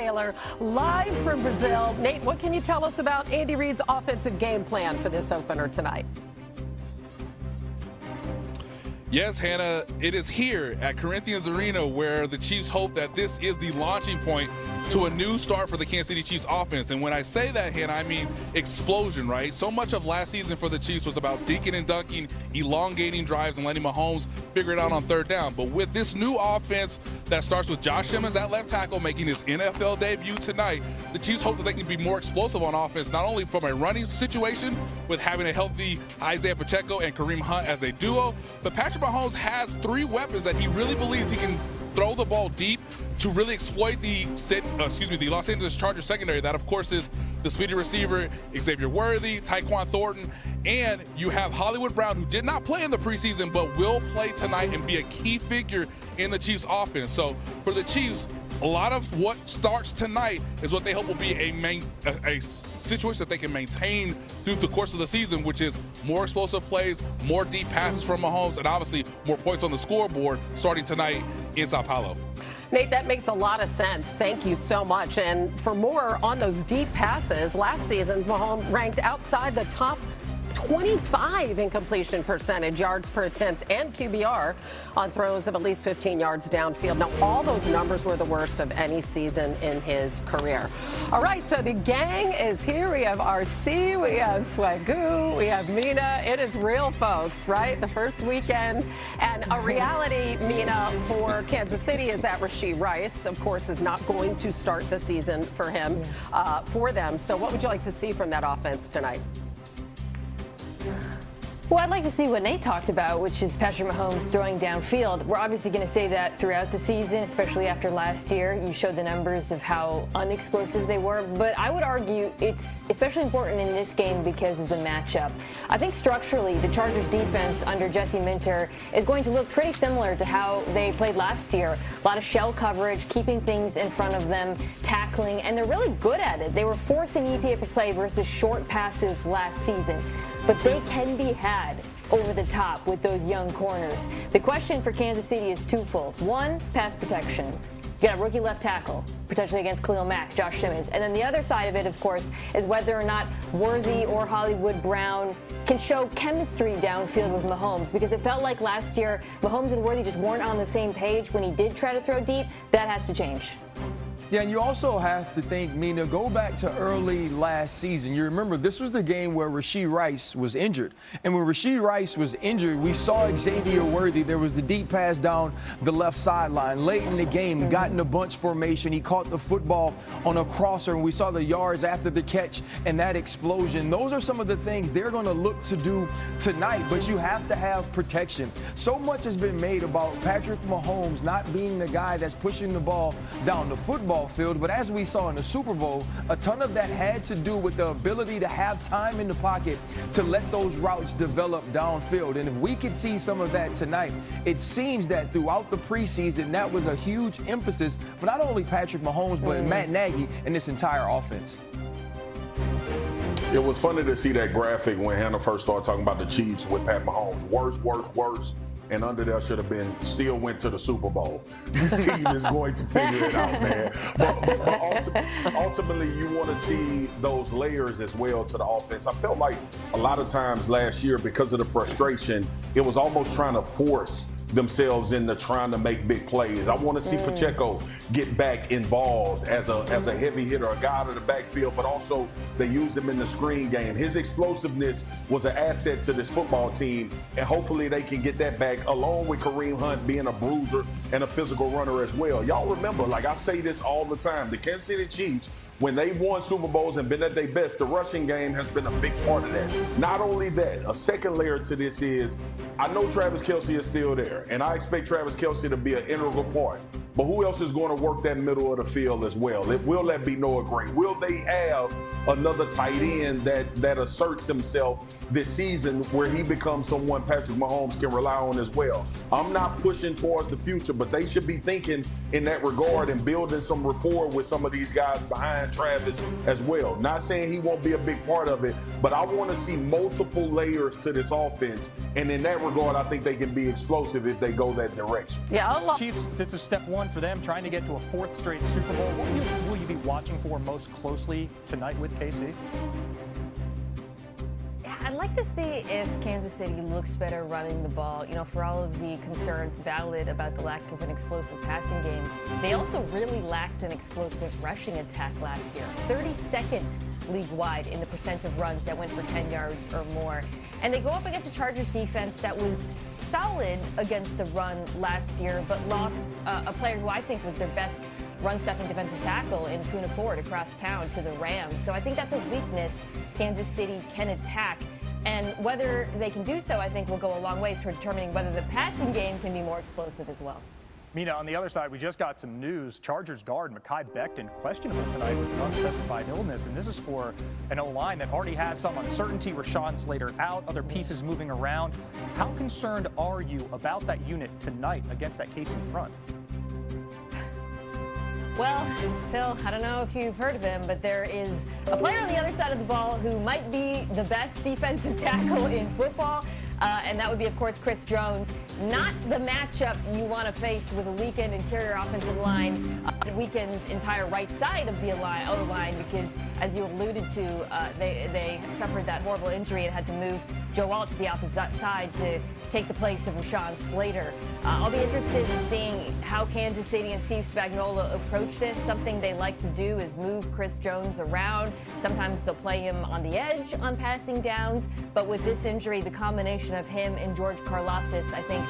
Taylor, live from Brazil. Nate, what can you tell us about Andy Reid's offensive game plan for this opener tonight? Yes, Hannah, it is here at Corinthians Arena where the Chiefs hope that this is the launching point to a new start for the Kansas City Chiefs offense. And when I say that, Hannah, I mean explosion, right? So much of last season for the Chiefs was about dinking and dunking, elongating drives, and letting Mahomes figure it out on third down. But with this new offense that starts with Josh Simmons at left tackle making his NFL debut tonight, the Chiefs hope that they can be more explosive on offense, not only from a running situation with having a healthy Isaiah Pacheco and Querim Hunt as a duo, but Patrick Mahomes has three weapons that he really believes he can throw the ball deep to really exploit the Los Angeles Chargers secondary. That, of course, is the speedy receiver Xavier Worthy, Tyquan Thornton, and you have Hollywood Brown, who did not play in the preseason but will play tonight and be a key figure in the Chiefs offense. So for the Chiefs, a lot of what starts tonight is what they hope will be a situation that they can maintain through the course of the season, which is more explosive plays, more deep passes from Mahomes, and obviously more points on the scoreboard starting tonight in Sao Paulo. Nate, that makes a lot of sense. Thank you so much. And for more on those deep passes, last season, Mahomes ranked outside the top 25 in completion percentage, yards per attempt, and QBR on throws of at least 15 yards downfield. Now, all those numbers were the worst of any season in his career. All right, so the gang is here. We have RC, we have Swagoo, we have Mina. It is real, folks, right? The first weekend. And a reality, Mina, for Kansas City is that Rashee Rice, of course, is not going to start the season for him, for them. So what would you like to see from that offense tonight? Well, I'd like to see what Nate talked about, which is Patrick Mahomes throwing downfield. We're obviously going to say that throughout the season, especially after last year. You showed the numbers of how unexplosive they were, but I would argue it's especially important in this game because of the matchup. I think structurally, the Chargers defense under Jesse Minter is going to look pretty similar to how they played last year. A lot of shell coverage, keeping things in front of them, tackling, and they're really good at it. They were fourth in EPA per play versus short passes last season. But they can be had over the top with those young corners. The question for Kansas City is twofold. One, pass protection. You got a rookie left tackle, potentially against Khalil Mack, Josh Simmons. And then the other side of it, of course, is whether or not Worthy or Hollywood Brown can show chemistry downfield with Mahomes. Because it felt like last year, Mahomes and Worthy just weren't on the same page when he did try to throw deep. That has to change. Yeah, and you also have to think, Mina, go back to early last season. You remember this was the game where Rashee Rice was injured. And when Rashee Rice was injured, we saw Xavier Worthy. There was the deep pass down the left sideline. Late in the game, got in a bunch formation. He caught the football on a crosser, and we saw the yards after the catch and that explosion. Those are some of the things they're going to look to do tonight, but you have to have protection. So much has been made about Patrick Mahomes not being the guy that's pushing the ball down the football field, but as we saw in the Super Bowl, a ton of that had to do with the ability to have time in the pocket to let those routes develop downfield. And if we could see some of that tonight, it seems that throughout the preseason, that was a huge emphasis for not only Patrick Mahomes, but Matt Nagy and this entire offense. It was funny to see that graphic when Hannah first started talking about the Chiefs with Pat Mahomes. Worse. And under there should have been still went to the Super Bowl. This team is going to figure it out, man. But ultimately, you want to see those layers as well to the offense. I felt like a lot of times last year, because of the frustration, it was almost trying to force themselves into trying to make big plays. I want to see Pacheco get back involved as a heavy hitter, a guy out of the backfield, but also they used him in the screen game. His explosiveness was an asset to this football team, and hopefully they can get that back, along with Querim Hunt being a bruiser and a physical runner as well. Y'all remember, like I say this all the time, the Kansas City Chiefs, when they won Super Bowls and been at their best, the rushing game has been a big part of that. Not only that, a second layer to this is, I know Travis Kelce is still there, and I expect Travis Kelce to be an integral part. But who else is going to work that middle of the field as well? Will that be Noah Gray? Will they have another tight end that asserts himself this season where he becomes someone Patrick Mahomes can rely on as well? I'm not pushing towards the future, but they should be thinking in that regard and building some rapport with some of these guys behind Travis as well. Not saying he won't be a big part of it, but I want to see multiple layers to this offense. And in that regard, I think they can be explosive if they go that direction. Yeah, Chiefs, this is step one. run for them, trying to get to a 4th straight Super Bowl. What will you be watching for most closely tonight with KC? I'd like to see if Kansas City looks better running the ball. You know, for all of the concerns valid about the lack of an explosive passing game, they also really lacked an explosive rushing attack last year. 32nd league-wide in the percent of runs that went for 10 yards or more. And they go up against a Chargers defense that was solid against the run last year, but lost a player who I think was their best run-stuffing defensive tackle in Poona Ford across town to the Rams. So I think that's a weakness Kansas City can attack. And whether they can do so, I think, will go a long ways toward determining whether the passing game can be more explosive as well. Mina, on the other side, we just got some news. Chargers guard Mekhi Becton questionable tonight with an unspecified illness, and this is for an O-line that already has some uncertainty. Rashawn Slater out, other pieces moving around. How concerned are you about that unit tonight against that KC front? Well, Phil, I don't know if you've heard of him, but there is a player on the other side of the ball who might be the best defensive tackle in football. And that would be, of course, Chris Jones. Not the matchup you want to face with a weakened interior offensive line, weakened entire right side of the O-line, because, as you alluded to, they suffered that horrible injury and had to move Joe Walsh to the opposite side to take the place of Rashawn Slater. I'll be interested in seeing how Kansas City and Steve Spagnuolo approach this. Something they like to do is move Chris Jones around. Sometimes they'll play him on the edge on passing downs. But with this injury, the combination of him and George Karlaftis, I think,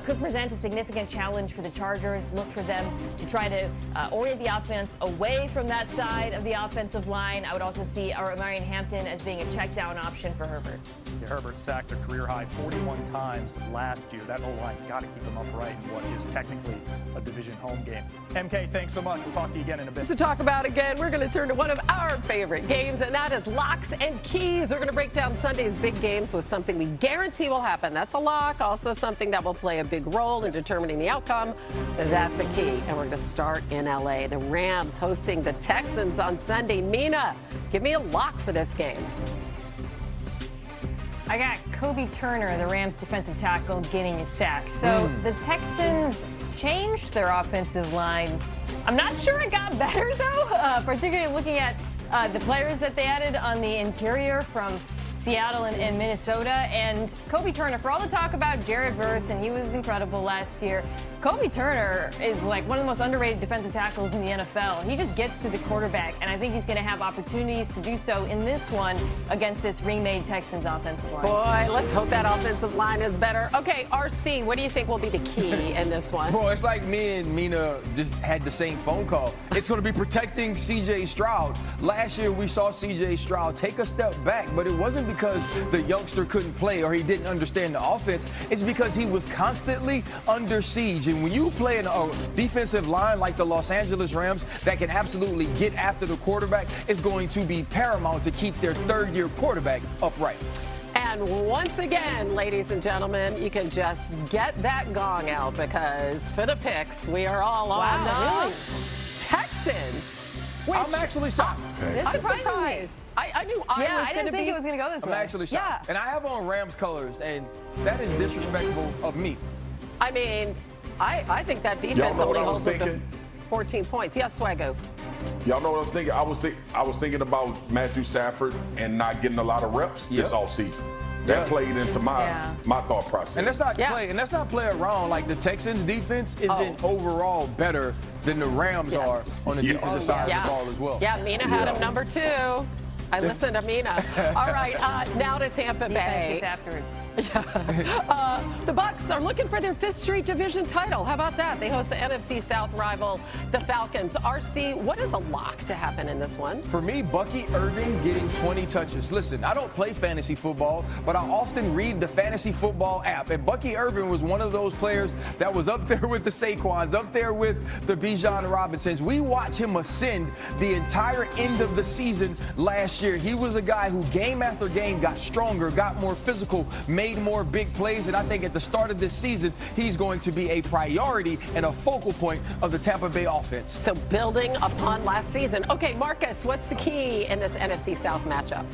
could present a significant challenge for the Chargers. Look for them to try to orient the offense away from that side of the offensive line. I would also see Marion Hampton as being a check down option for Herbert. Yeah, Herbert sacked a career high 41 times last year. That O-line's got to keep them upright in what is technically a division home game. MK, thanks so much. We'll talk to you again in a bit. To talk about again, we're going to turn to one of our favorite games, and that is locks and keys. We're going to break down Sunday's big games with something we guarantee will happen. That's a lock. Also something that will play a big role in determining the outcome. That's a key. And we're going to start in LA. The Rams hosting the Texans on Sunday. Mina, give me a lock for this game. I got Kobe Turner, the Rams defensive tackle, getting a sack. So the Texans changed their offensive line. I'm not sure it got better, though, particularly looking at the players that they added on the interior from Seattle and Minnesota. And Kobe Turner, for all the talk about Jared Verse, and he was incredible last year, Kobe Turner is like one of the most underrated defensive tackles in the NFL. He just gets to the quarterback, and I think he's going to have opportunities to do so in this one against this remade Texans offensive line. Boy, let's hope that offensive line is better. Okay, RC, what do you think will be the key in this one? Boy, it's like me and Mina just had the same phone call. It's going to be protecting C.J. Stroud. Last year, we saw C.J. Stroud take a step back, but it wasn't because the youngster couldn't play or he didn't understand the offense. It's because he was constantly under siege. And when you play in a defensive line like the Los Angeles Rams that can absolutely get after the quarterback, it's going to be paramount to keep their third-year quarterback upright. And once again, ladies and gentlemen, you can just get that gong out, because for the picks, we are all on the Texans. I'm actually shocked. This surprised me. I knew I didn't think it was going to go this way. I'm actually shocked. Yeah. And I have on Rams colors, and that is disrespectful of me. I mean, I think that defense only holds up to 14 points. Yes, Swaggo. Y'all know what I was thinking? I was thinking about Matthew Stafford and not getting a lot of reps this offseason. That played into my thought process. And let's not play around. Like, the Texans defense isn't overall better than the Rams are on the defensive side of the ball as well. Yeah, Mina had him number 2. I listened to Mina. All right, now to Tampa Bay. After. The Bucs are looking for their 5th straight division title. How about that? They host the NFC South rival, the Falcons. RC, what is a lock to happen in this one? For me, Bucky Irving getting 20 touches. Listen, I don't play fantasy football, but I often read the fantasy football app. And Bucky Irving was one of those players that was up there with the Saquons, up there with the Bijan Robinsons. We watch him ascend the entire end of the season last year. He was a guy who game after game got stronger, got more physical, made more big plays, and I think at the start of this season, he's going to be a priority and a focal point of the Tampa Bay offense. So building upon last season. Okay, Marcus, what's the key in this NFC South matchup?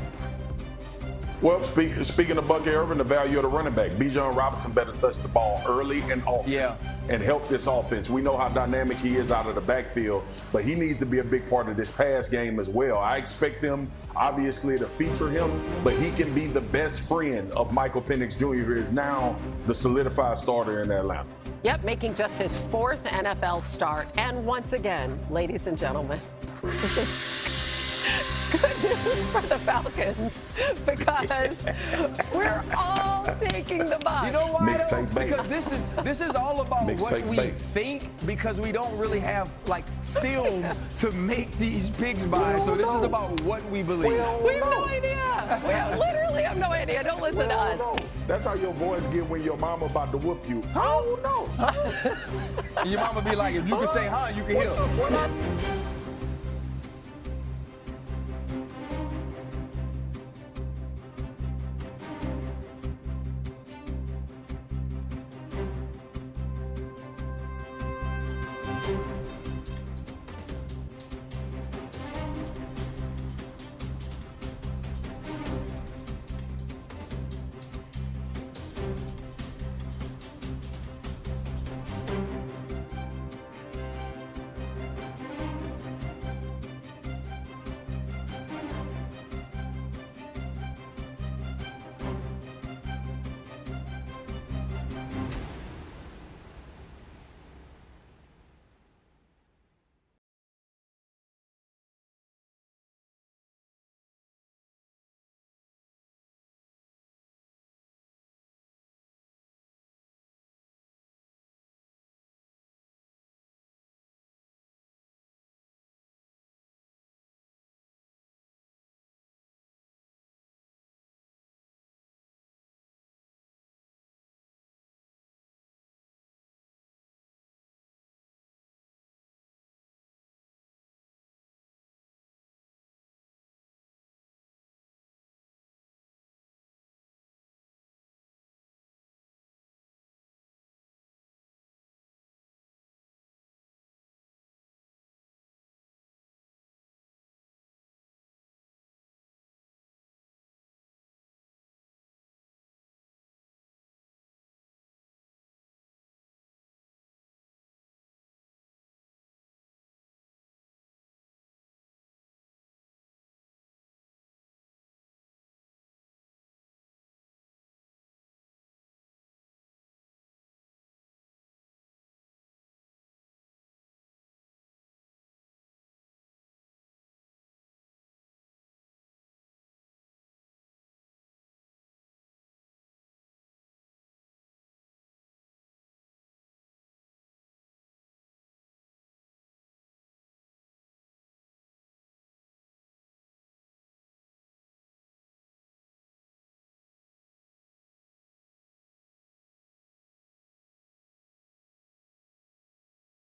Well, speaking of Bucky Irvin, the value of the running back, Bijan Robinson better touch the ball early and often and help this offense. We know how dynamic he is out of the backfield, but he needs to be a big part of this pass game as well. I expect them, obviously, to feature him, but he can be the best friend of Michael Penix Jr., who is now the solidified starter in Atlanta. Yep, making just his 4th NFL start. And once again, ladies and gentlemen, this is good news for the Falcons because we're all taking the bus. You know why? Mixtape bait. Because this is all about what we think, because we don't really have like film to make these picks by. So this is about what we believe. We have no idea. We literally have no idea. Don't listen to us. That's how your voice get when your mama about to whoop you. I don't know. Your mama be like, if you can say huh, you can hear.